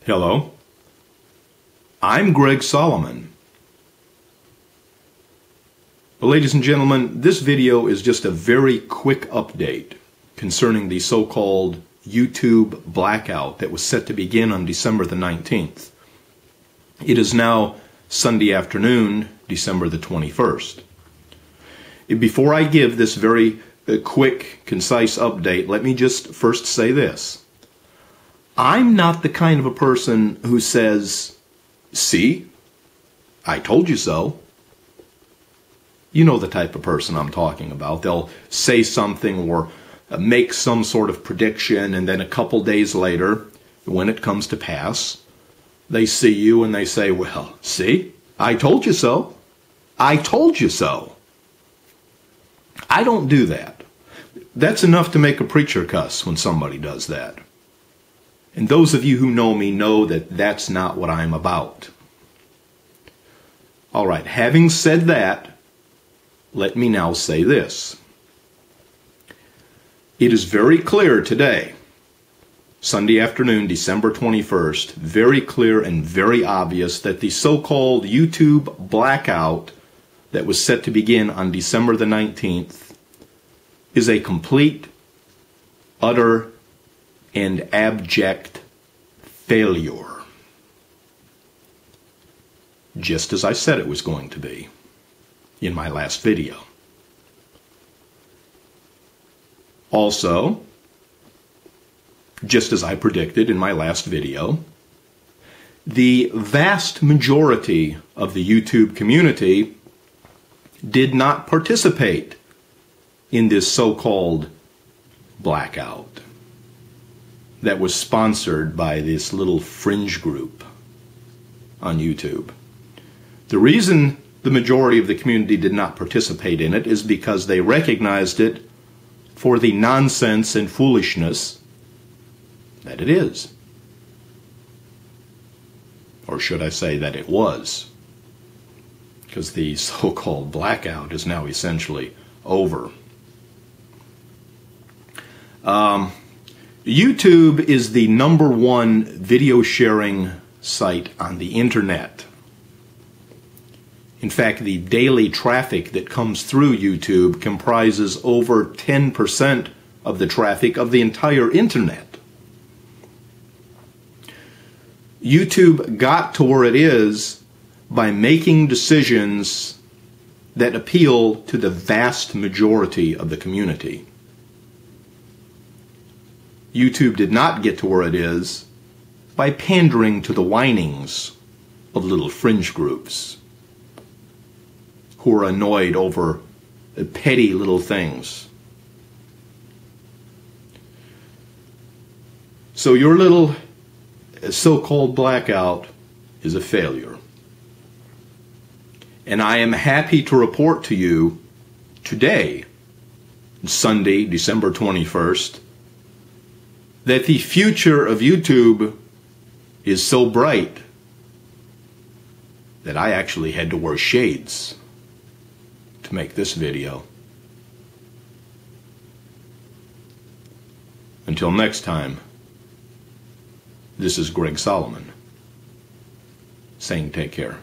Hello, I'm Greg Solomon. Well, ladies and gentlemen, this video is just a very quick update concerning the so-called YouTube blackout that was set to begin on December the 19th. It is now Sunday afternoon, December the 21st. Before I give this very quick, concise update, let me just first say this. I'm not the kind of a person who says, "See, I told you so." You know the type of person I'm talking about. They'll say something or make some sort of prediction, and then a couple days later, when it comes to pass, they see you and they say, "Well, see, I told you so. I told you so." I don't do that. That's enough to make a preacher cuss when somebody does that. And those of you who know me know that that's not what I'm about. All right, having said that, let me now say this. It is very clear today, Sunday afternoon, December 21st, very clear and very obvious that the so-called YouTube blackout that was set to begin on December the 19th is a complete, utter, and abject failure. Just as I said it was going to be in my last video. Also, just as I predicted in my last video, the vast majority of the YouTube community did not participate in this so-called blackout that was sponsored by this little fringe group on YouTube. The reason the majority of the community did not participate in it is because they recognized it for the nonsense and foolishness that it is. Or should I say that it was? Because the so-called blackout is now essentially over. YouTube is the #1 video sharing site on the internet. In fact, the daily traffic that comes through YouTube comprises over 10% of the traffic of the entire internet. YouTube got to where it is by making decisions that appeal to the vast majority of the community. YouTube did not get to where it is by pandering to the whinings of little fringe groups who are annoyed over petty little things. So your little so-called blackout is a failure. And I am happy to report to you today, Sunday, December 21st, that the future of YouTube is so bright that I actually had to wear shades to make this video. Until next time, this is Greg Solomon saying take care.